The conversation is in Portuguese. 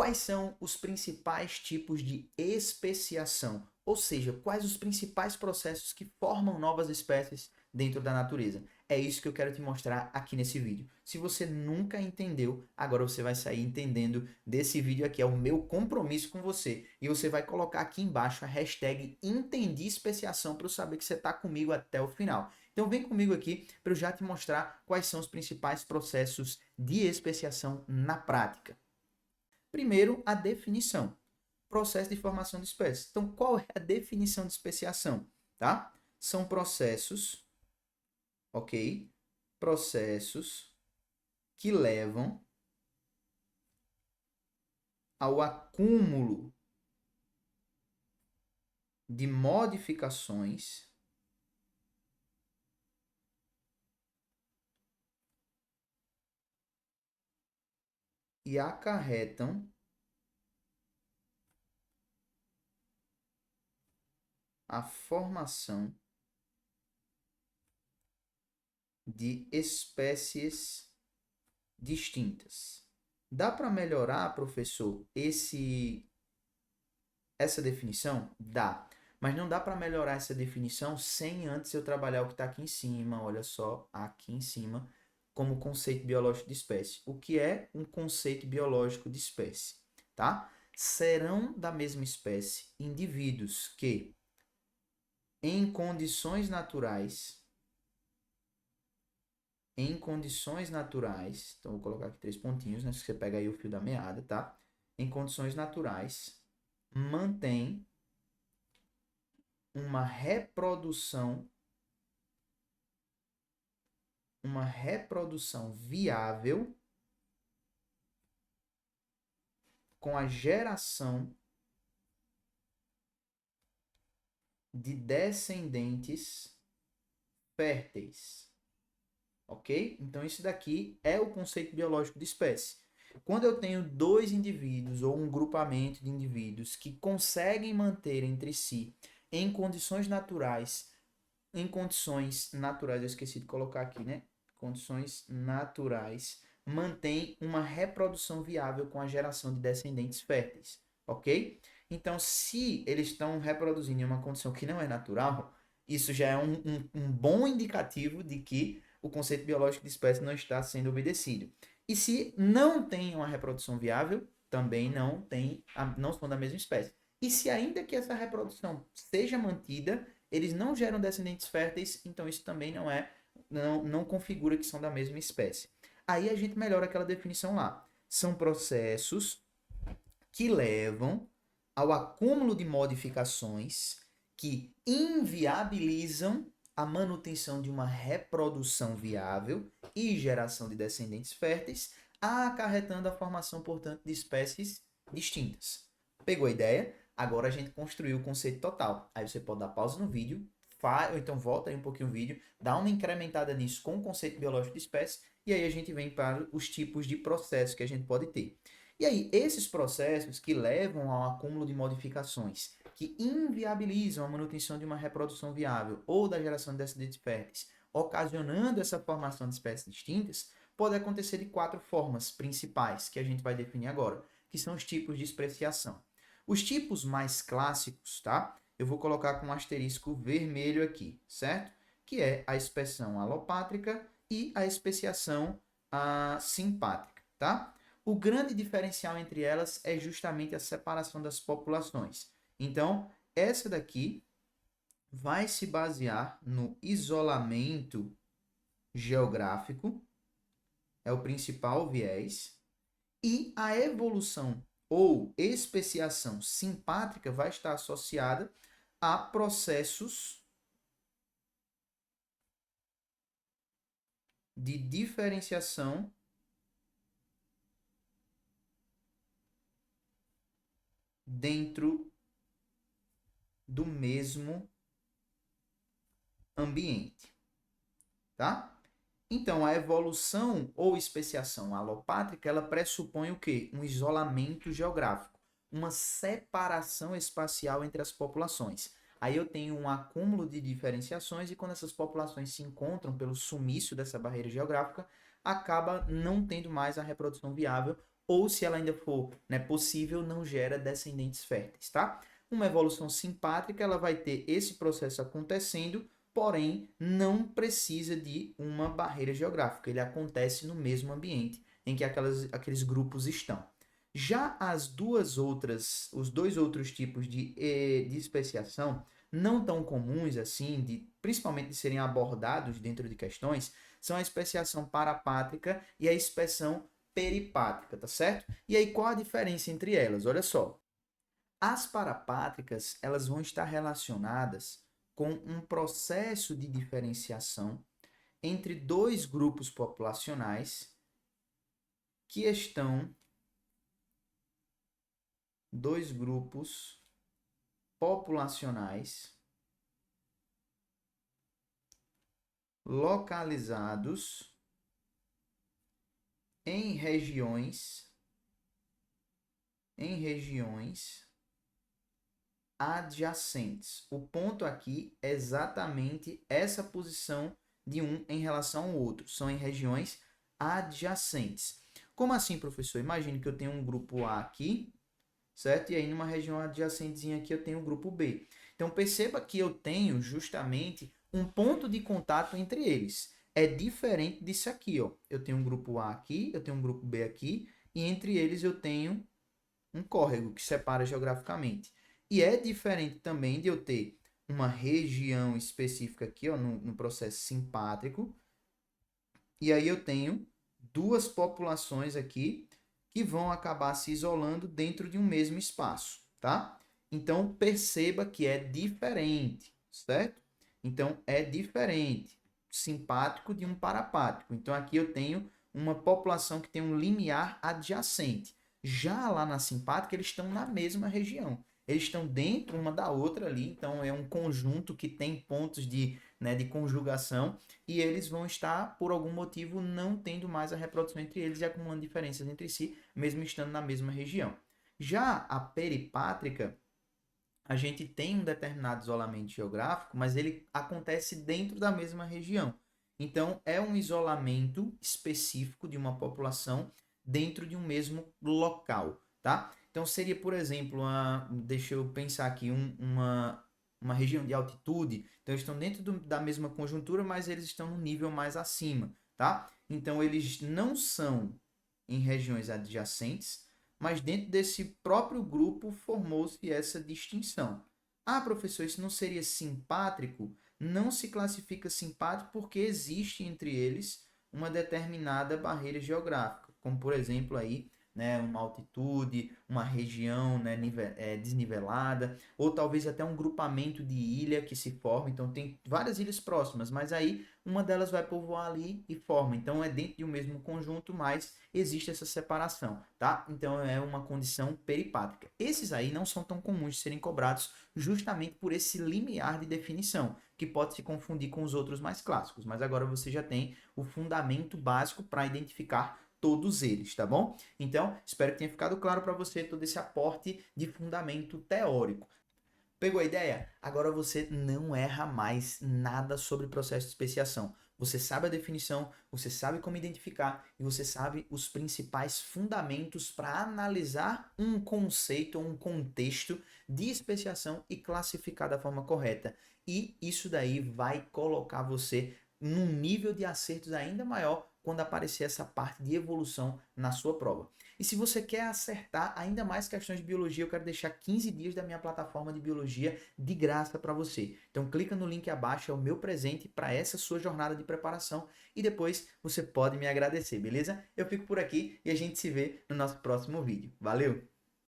quais são os principais tipos de especiação? Ou seja, quais os principais processos que formam novas espécies dentro da natureza? É isso que eu quero te mostrar aqui nesse vídeo. Se você nunca entendeu, agora você vai sair entendendo desse vídeo aqui. É o meu compromisso com você. E você vai colocar aqui embaixo a hashtag Entendi Especiação para eu saber que você está comigo até o final. Então vem comigo aqui para eu já te mostrar quais são os principais processos de especiação na prática. Primeiro, a definição. Processo de formação de espécies. Então, qual é a definição de especiação? Tá? São processos, ok? Processos que levam ao acúmulo de modificações e acarretam a formação de espécies distintas. Dá para melhorar, professor, essa definição? Dá. Mas não dá para melhorar essa definição sem antes eu trabalhar o que está aqui em cima, olha só, aqui em cima, como conceito biológico de espécie. O que é um conceito biológico de espécie? Tá? Serão da mesma espécie indivíduos que, em condições naturais, então vou colocar aqui 3 pontinhos, né? Se você pega aí o fio da meada, tá? Em condições naturais, mantém uma reprodução viável com a geração de descendentes férteis. Ok? Então, isso daqui é o conceito biológico de espécie. Quando eu tenho dois indivíduos ou um grupamento de indivíduos que conseguem manter entre si em condições naturais, eu esqueci de colocar aqui, né? Condições naturais, mantém uma reprodução viável com a geração de descendentes férteis, ok? Então, se eles estão reproduzindo em uma condição que não é natural, isso já é um bom indicativo de que o conceito biológico de espécie não está sendo obedecido. E se não tem uma reprodução viável, também não são da mesma espécie. E se ainda que essa reprodução seja mantida, eles não geram descendentes férteis, então isso também não configura que são da mesma espécie. Aí a gente melhora aquela definição lá. São processos que levam ao acúmulo de modificações que inviabilizam a manutenção de uma reprodução viável e geração de descendentes férteis, acarretando a formação, portanto, de espécies distintas. Pegou a ideia? Agora a gente construiu o conceito total. Aí você pode dar pausa no vídeo, ou então volta aí um pouquinho o vídeo, dá uma incrementada nisso com o conceito biológico de espécie, e aí a gente vem para os tipos de processos que a gente pode ter. E aí, esses processos que levam ao acúmulo de modificações, que inviabilizam a manutenção de uma reprodução viável ou da geração de descendentes férteis, ocasionando essa formação de espécies distintas, pode acontecer de 4 formas principais, que a gente vai definir agora, que são os tipos de especiação. Os tipos mais clássicos, tá? Eu vou colocar com um asterisco vermelho aqui, certo? Que é a especiação alopátrica e a especiação simpátrica, tá? O grande diferencial entre elas é justamente a separação das populações. Então, essa daqui vai se basear no isolamento geográfico, é o principal viés, e a evolução ou especiação simpátrica vai estar associada a processos de diferenciação dentro do mesmo ambiente, tá? Então, a evolução ou especiação alopátrica, ela pressupõe o quê? Um isolamento geográfico, uma separação espacial entre as populações. Aí eu tenho um acúmulo de diferenciações e quando essas populações se encontram pelo sumiço dessa barreira geográfica, acaba não tendo mais a reprodução viável ou se ela ainda for, né, possível, não gera descendentes férteis, tá? Uma evolução simpátrica, ela vai ter esse processo acontecendo, porém não precisa de uma barreira geográfica, ele acontece no mesmo ambiente em que aqueles grupos estão. Já os dois outros tipos de especiação, não tão comuns assim, principalmente de serem abordados dentro de questões, são a especiação parapátrica e a especiação peripátrica, tá certo? E aí qual a diferença entre elas? Olha só. As parapátricas, elas vão estar relacionadas com um processo de diferenciação entre dois grupos populacionais que estão dois grupos populacionais localizados em regiões adjacentes. O ponto aqui é exatamente essa posição de um em relação ao outro. São em regiões adjacentes. Como assim, professor? Imagine que eu tenho um grupo A aqui, certo? E aí numa região adjacentezinha aqui eu tenho o grupo B. Então perceba que eu tenho justamente um ponto de contato entre eles. É diferente disso aqui, ó. Eu tenho um grupo A aqui, eu tenho um grupo B aqui, e entre eles eu tenho um córrego que separa geograficamente. E é diferente também de eu ter uma região específica aqui, ó, no processo simpátrico, e aí eu tenho duas populações aqui que vão acabar se isolando dentro de um mesmo espaço, tá? Então perceba que é diferente, certo? Então é diferente, simpático de um parapático. Então aqui eu tenho uma população que tem um limiar adjacente. Já lá na simpática, eles estão na mesma região. Eles estão dentro uma da outra ali, então é um conjunto que tem pontos de conjugação e eles vão estar, por algum motivo, não tendo mais a reprodução entre eles e acumulando diferenças entre si, mesmo estando na mesma região. Já a peripátrica, a gente tem um determinado isolamento geográfico, mas ele acontece dentro da mesma região. Então, é um isolamento específico de uma população dentro de um mesmo local, tá? Então, seria, por exemplo, deixa eu pensar aqui, uma região de altitude. Então, eles estão dentro da mesma conjuntura, mas eles estão no nível mais acima, tá? Então, eles não são em regiões adjacentes, mas dentro desse próprio grupo formou-se essa distinção. Ah, professor, isso não seria simpátrico? Não se classifica simpático porque existe entre eles uma determinada barreira geográfica, como por exemplo aí, né, uma altitude, uma região, né, desnivelada, ou talvez até um grupamento de ilha que se forma. Então tem várias ilhas próximas, mas aí uma delas vai povoar ali e forma. Então é dentro de um mesmo conjunto, mas existe essa separação, tá? Então é uma condição peripátrica. Esses aí não são tão comuns de serem cobrados justamente por esse limiar de definição, que pode se confundir com os outros mais clássicos, mas agora você já tem o fundamento básico para identificar todos eles, tá bom? Então, espero que tenha ficado claro para você todo esse aporte de fundamento teórico. Pegou a ideia? Agora você não erra mais nada sobre o processo de especiação. Você sabe a definição, você sabe como identificar e você sabe os principais fundamentos para analisar um conceito ou um contexto de especiação e classificar da forma correta. E isso daí vai colocar você num nível de acertos ainda maior quando aparecer essa parte de evolução na sua prova. E se você quer acertar ainda mais questões de biologia, eu quero deixar 15 dias da minha plataforma de biologia de graça para você. Então clica no link abaixo, é o meu presente para essa sua jornada de preparação e depois você pode me agradecer, beleza? Eu fico por aqui e a gente se vê no nosso próximo vídeo. Valeu!